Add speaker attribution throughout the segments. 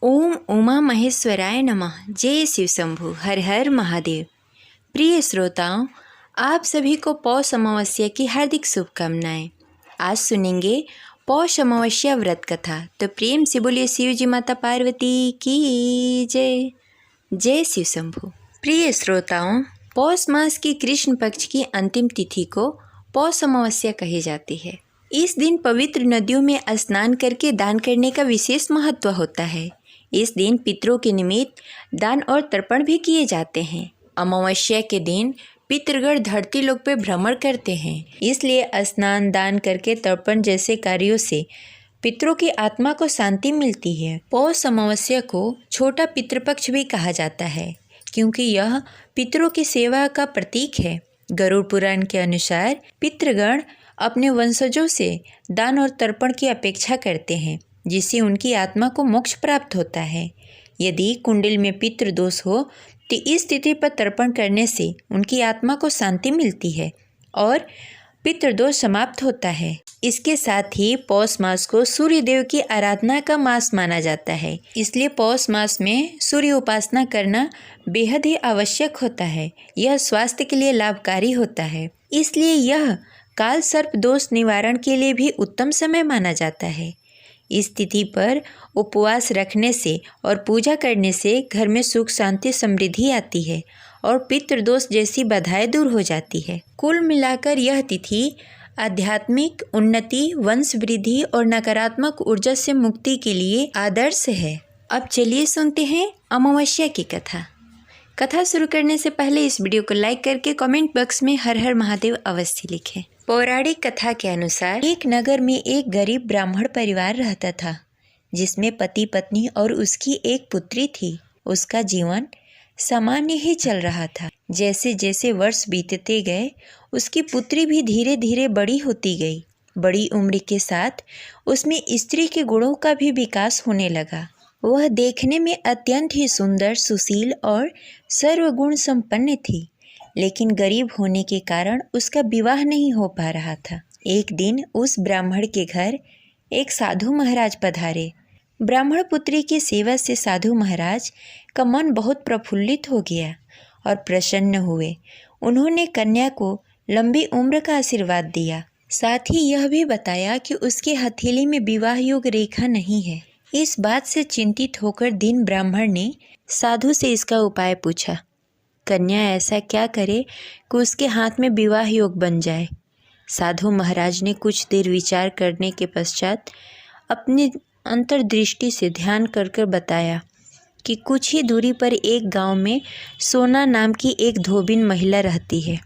Speaker 1: ओम उमा महेश्वराय नमः। जय शिव शंभु। हर हर महादेव। प्रिय श्रोताओं, आप सभी को पौष अमावस्या की हार्दिक शुभकामनाएं। आज सुनेंगे पौष अमावस्या व्रत कथा। तो प्रेम से बोलिए शिव जी माता पार्वती की जय। जय शिव शंभु। प्रिय श्रोताओं, पौष मास की कृष्ण पक्ष की अंतिम तिथि को पौष अमावस्या कही जाती है। इस दिन पवित्र नदियों में स्नान करके दान करने का विशेष महत्व होता है। इस दिन पितरों के निमित्त दान और तर्पण भी किए जाते हैं। अमावस्या के दिन पितृगण धरती लोक पे भ्रमण करते हैं, इसलिए स्नान, दान करके तर्पण जैसे कार्यों से पितरों की आत्मा को शांति मिलती है। पौष अमावस्या को छोटा पितृपक्ष भी कहा जाता है, क्योंकि यह पितरों की सेवा का प्रतीक है। गरुड़ पुराण के अनुसार पितृगण अपने वंशजों से दान और तर्पण की अपेक्षा करते हैं, जिससे उनकी आत्मा को मोक्ष प्राप्त होता है। यदि कुंडल में पितृ दोष हो तो इस तिथि पर तर्पण करने से उनकी आत्मा को शांति मिलती है और पितृदोष समाप्त होता है। इसके साथ ही पौष मास को सूर्य देव की आराधना का मास माना जाता है, इसलिए पौष मास में सूर्य उपासना करना बेहद ही आवश्यक होता है। यह स्वास्थ्य के लिए लाभकारी होता है, इसलिए यह काल सर्प दोष निवारण के लिए भी उत्तम समय माना जाता है। इस तिथि पर उपवास रखने से और पूजा करने से घर में सुख, शांति, समृद्धि आती है और पितृदोष जैसी बाधाएं दूर हो जाती है। कुल मिलाकर यह तिथि आध्यात्मिक उन्नति, वंश वृद्धि और नकारात्मक ऊर्जा से मुक्ति के लिए आदर्श है। अब चलिए सुनते हैं अमावस्या की कथा। कथा शुरू करने से पहले इस वीडियो को लाइक करके कमेंट बॉक्स में हर हर महादेव अवश्य लिखें। पौराणिक कथा के अनुसार एक नगर में एक गरीब ब्राह्मण परिवार रहता था, जिसमें पति पत्नी और उसकी एक पुत्री थी। उसका जीवन सामान्य ही चल रहा था। जैसे जैसे वर्ष बीतते गए, उसकी पुत्री भी धीरे धीरे बड़ी होती गई। बड़ी उम्र के साथ उसमें स्त्री के गुणों का भी विकास होने लगा। वह देखने में अत्यंत ही सुंदर, सुशील और सर्वगुण संपन्न थी, लेकिन गरीब होने के कारण उसका विवाह नहीं हो पा रहा था। एक दिन उस ब्राह्मण के घर एक साधु महाराज पधारे। ब्राह्मण पुत्री की सेवा से साधु महाराज का मन बहुत प्रफुल्लित हो गया और प्रसन्न हुए। उन्होंने कन्या को लंबी उम्र का आशीर्वाद दिया। साथ ही यह भी बताया कि उसके हथेली में विवाह योग रेखा नहीं है। इस बात से चिंतित होकर दीन ब्राह्मण ने साधु से इसका उपाय पूछा। कन्या ऐसा क्या करे कि उसके हाथ में विवाह योग बन जाए। साधु महाराज ने कुछ देर विचार करने के पश्चात अपनी अंतर्दृष्टि से ध्यान कर बताया कि कुछ ही दूरी पर एक गांव में सोना नाम की एक धोबिन महिला रहती है।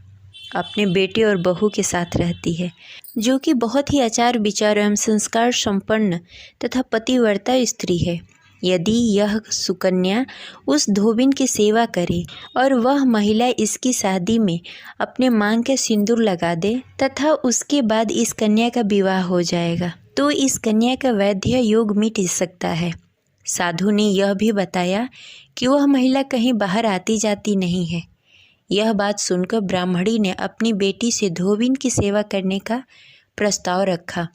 Speaker 1: अपने बेटे और बहू के साथ रहती है, जो कि बहुत ही आचार विचार एवं संस्कार संपन्न तथा पतिव्रता स्त्री है। यदि यह सुकन्या उस धोबिन की सेवा करे और वह महिला इसकी शादी में अपने मांग के सिंदूर लगा दे तथा उसके बाद इस कन्या का विवाह हो जाएगा, तो इस कन्या का वैद्य योग मिट सकता है। साधु ने यह भी बताया कि वह महिला कहीं बाहर आती जाती नहीं है। यह बात सुनकर ब्राह्मणी ने अपनी बेटी से धोबिन की सेवा करने का प्रस्ताव रखा।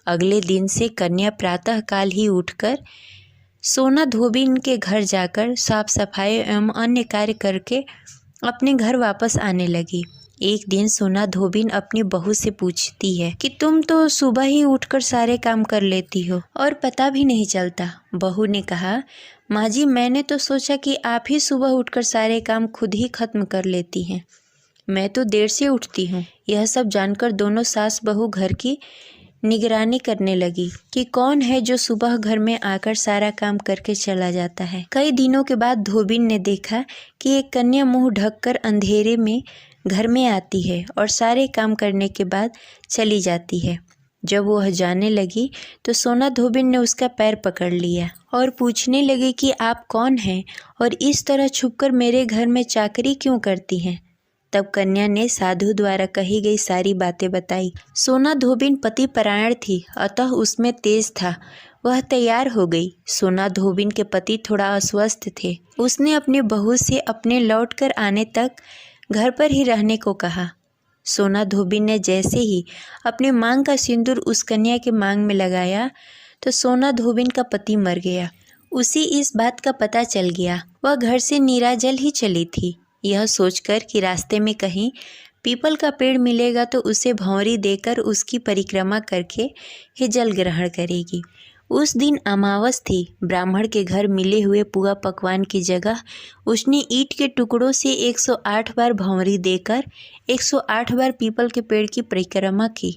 Speaker 1: अगले दिन से कन्या प्रातः काल ही उठकर सोना धोबिन के घर जाकर साफ सफाई एवं अन्य कार्य करके अपने घर वापस आने लगी। एक दिन सोना धोबिन अपनी बहू से पूछती है कि तुम तो सुबह ही उठकर सारे काम कर लेती हो और पता भी नहीं चलता। बहू ने कहा, माँ जी, मैंने तो सोचा कि आप ही सुबह उठकर सारे काम खुद ही खत्म कर लेती हैं। मैं तो देर से उठती हूँ। यह सब जानकर दोनों सास बहू घर की निगरानी करने लगी कि कौन है जो सुबह घर में आकर सारा काम करके चला जाता है। कई दिनों के बाद धोबिन ने देखा कि एक कन्या मुंह ढककर अंधेरे में घर में आती है और सारे काम करने के बाद चली जाती है। जब वह जाने लगी तो सोना धोबिन ने उसका पैर पकड़ लिया और पूछने लगी कि आप कौन हैं और इस तरह छुपकर मेरे घर में चाकरी क्यों करती हैं। तब कन्या ने साधु द्वारा कही गई सारी बातें बताई। सोना धोबिन पति परायण थी, अतः उसमें तेज था। वह तैयार हो गई। सोना धोबिन के पति थोड़ा अस्वस्थ थे। उसने अपनी बहू से अपने लौटकर आने तक घर पर ही रहने को कहा। सोना धोबिन ने जैसे ही अपने मांग का सिंदूर उस कन्या के मांग में लगाया तो सोना धोबिन का पति मर गया। उसे इस बात का पता चल गया। वह घर से नीराजल ही चली थी, यह सोचकर कि रास्ते में कहीं पीपल का पेड़ मिलेगा तो उसे भंवरी देकर उसकी परिक्रमा करके ही जल ग्रहण करेगी। उस दिन अमावस थी। ब्राह्मण के घर मिले हुए पुआ पकवान की जगह उसने ईंट के टुकड़ों से 108 बार भंवरी देकर 108 बार पीपल के पेड़ की परिक्रमा की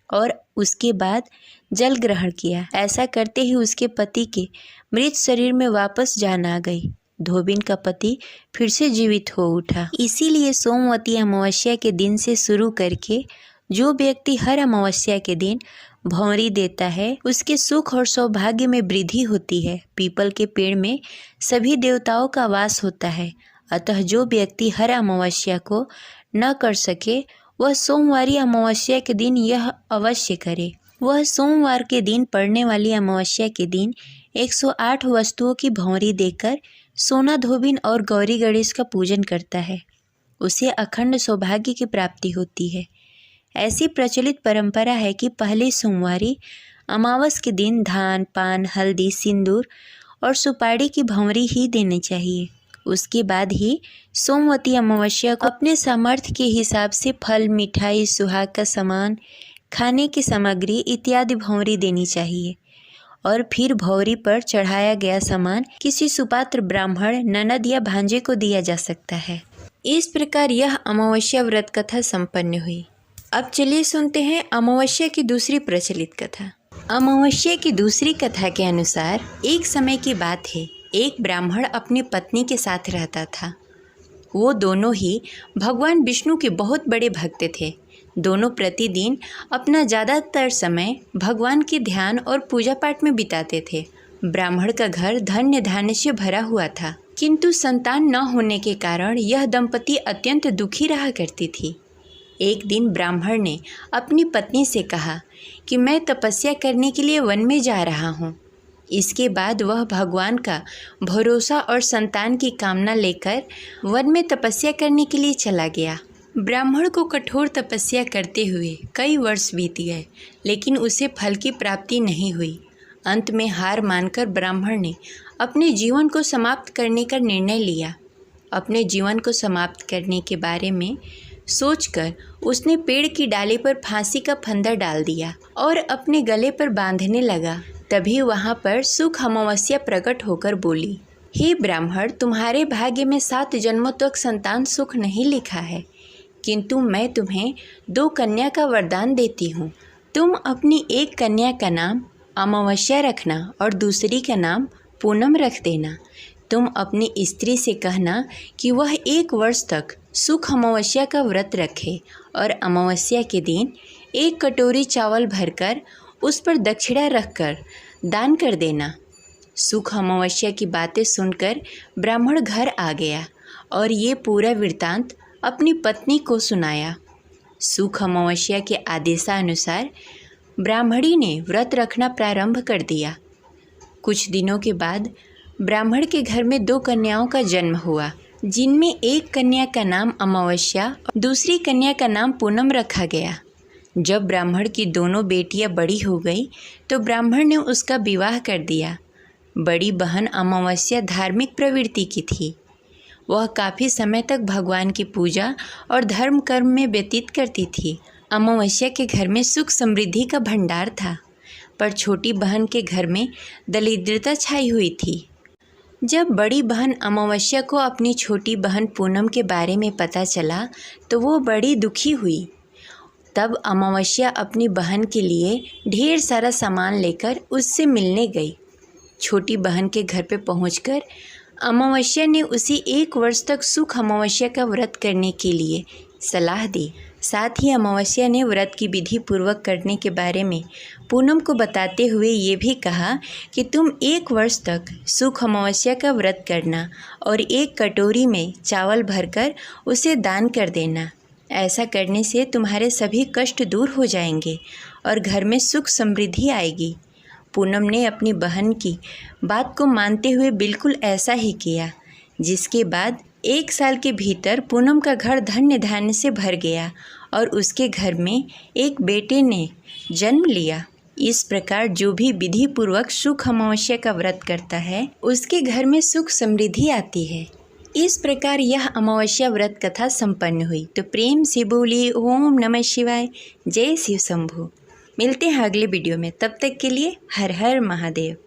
Speaker 1: और उसके बाद जल ग्रहण किया। ऐसा करते ही उसके पति के मृत शरीर में वापस जान आ गई। धोबिन का पति फिर से जीवित हो उठा। इसीलिए सोमवती अमावस्या के दिन से शुरू करके जो व्यक्ति हर अमावस्या के दिन भंवरी देता है उसके सुख और सौभाग्य में वृद्धि होती है। पीपल के पेड़ में सभी देवताओं का वास होता है। अतः जो व्यक्ति हर अमावस्या को न कर सके वह सोमवारी अमावस्या के दिन यह अवश्य करे। वह सोमवार के दिन पड़ने वाली अमावस्या के दिन 108 वस्तुओं की भंवरी देकर सोना धोबिन और गौरी गणेश का पूजन करता है। उसे अखंड सौभाग्य की प्राप्ति होती है। ऐसी प्रचलित परंपरा है कि पहले सोमवारी अमावस के दिन धान, पान, हल्दी, सिंदूर और सुपारी की भंवरी ही देनी चाहिए। उसके बाद ही सोमवती अमावस्या को अपने सामर्थ्य के हिसाब से फल, मिठाई, सुहाग का सामान, खाने की सामग्री इत्यादि भंवरी देनी चाहिए और फिर भंवरी पर चढ़ाया गया सामान किसी सुपात्र ब्राह्मण, ननद या भांजे को दिया जा सकता है। इस प्रकार यह अमावस्या व्रत कथा संपन्न हुई। अब चलिए सुनते हैं अमावस्या की दूसरी प्रचलित कथा। अमावस्या की दूसरी कथा के अनुसार एक समय की बात है, एक ब्राह्मण अपनी पत्नी के साथ रहता था। वो दोनों ही भगवान विष्णु के बहुत बड़े भक्त थे। दोनों प्रतिदिन अपना ज़्यादातर समय भगवान के ध्यान और पूजा पाठ में बिताते थे। ब्राह्मण का घर धन्य धान्य से भरा हुआ था, किंतु संतान न होने के कारण यह दंपति अत्यंत दुखी रहा करती थी। एक दिन ब्राह्मण ने अपनी पत्नी से कहा कि मैं तपस्या करने के लिए वन में जा रहा हूँ। इसके बाद वह भगवान का भरोसा और संतान की कामना लेकर वन में तपस्या करने के लिए चला गया। ब्राह्मण को कठोर तपस्या करते हुए कई वर्ष बीत गए, लेकिन उसे फल की प्राप्ति नहीं हुई। अंत में हार मानकर ब्राह्मण ने अपने जीवन को समाप्त करने का निर्णय लिया। अपने जीवन को समाप्त करने के बारे में सोचकर उसने पेड़ की डाली पर फांसी का फंदा डाल दिया और अपने गले पर बांधने लगा। तभी वहाँ पर सुख अमावस्या प्रकट होकर बोली, हे ब्राह्मण, तुम्हारे भाग्य में 7 जन्मों तक संतान सुख नहीं लिखा है, किंतु मैं तुम्हें 2 कन्या का वरदान देती हूँ। तुम अपनी एक कन्या का नाम अमावस्या रखना और दूसरी का नाम पूनम रख देना। तुम अपनी स्त्री से कहना कि वह 1 वर्ष तक सुख अमावस्या का व्रत रखे और अमावस्या के दिन 1 कटोरी चावल भरकर उस पर दक्षिणा रखकर दान कर देना। सुख अमावस्या की बातें सुनकर ब्राह्मण घर आ गया और ये पूरा वृत्तांत अपनी पत्नी को सुनाया। सुख अमावस्या के आदेशानुसार ब्राह्मणी ने व्रत रखना प्रारंभ कर दिया। कुछ दिनों के बाद ब्राह्मण के घर में 2 कन्याओं का जन्म हुआ, जिनमें एक कन्या का नाम अमावस्या और दूसरी कन्या का नाम पूनम रखा गया। जब ब्राह्मण की दोनों बेटियां बड़ी हो गई तो ब्राह्मण ने उसका विवाह कर दिया। बड़ी बहन अमावस्या धार्मिक प्रवृत्ति की थी। वह काफ़ी समय तक भगवान की पूजा और धर्म कर्म में व्यतीत करती थी। अमावस्या के घर में सुख समृद्धि का भंडार था, पर छोटी बहन के घर में दरिद्रता छाई हुई थी। जब बड़ी बहन अमावस्या को अपनी छोटी बहन पूनम के बारे में पता चला तो वो बड़ी दुखी हुई। तब अमावस्या अपनी बहन के लिए ढेर सारा सामान लेकर उससे मिलने गई। छोटी बहन के घर पे पहुंचकर अमावस्या ने उसे 1 वर्ष तक सुख अमावस्या का व्रत करने के लिए सलाह दी। साथ ही अमावस्या ने व्रत की विधि पूर्वक करने के बारे में पूनम को बताते हुए ये भी कहा कि तुम 1 वर्ष तक सुख अमावस्या का व्रत करना और 1 कटोरी में चावल भरकर उसे दान कर देना। ऐसा करने से तुम्हारे सभी कष्ट दूर हो जाएंगे और घर में सुख समृद्धि आएगी। पूनम ने अपनी बहन की बात को मानते हुए बिल्कुल ऐसा ही किया, जिसके बाद 1 साल के भीतर पूनम का घर धन्य धान्य से भर गया और उसके घर में एक बेटे ने जन्म लिया। इस प्रकार जो भी विधि पूर्वक सुख अमावस्या का व्रत करता है उसके घर में सुख समृद्धि आती है। इस प्रकार यह अमावस्या व्रत कथा संपन्न हुई। तो प्रेम से बोलिए ओम नमः शिवाय, जय शिव शंभु। मिलते हैं अगले वीडियो में, तब तक के लिए हर हर महादेव।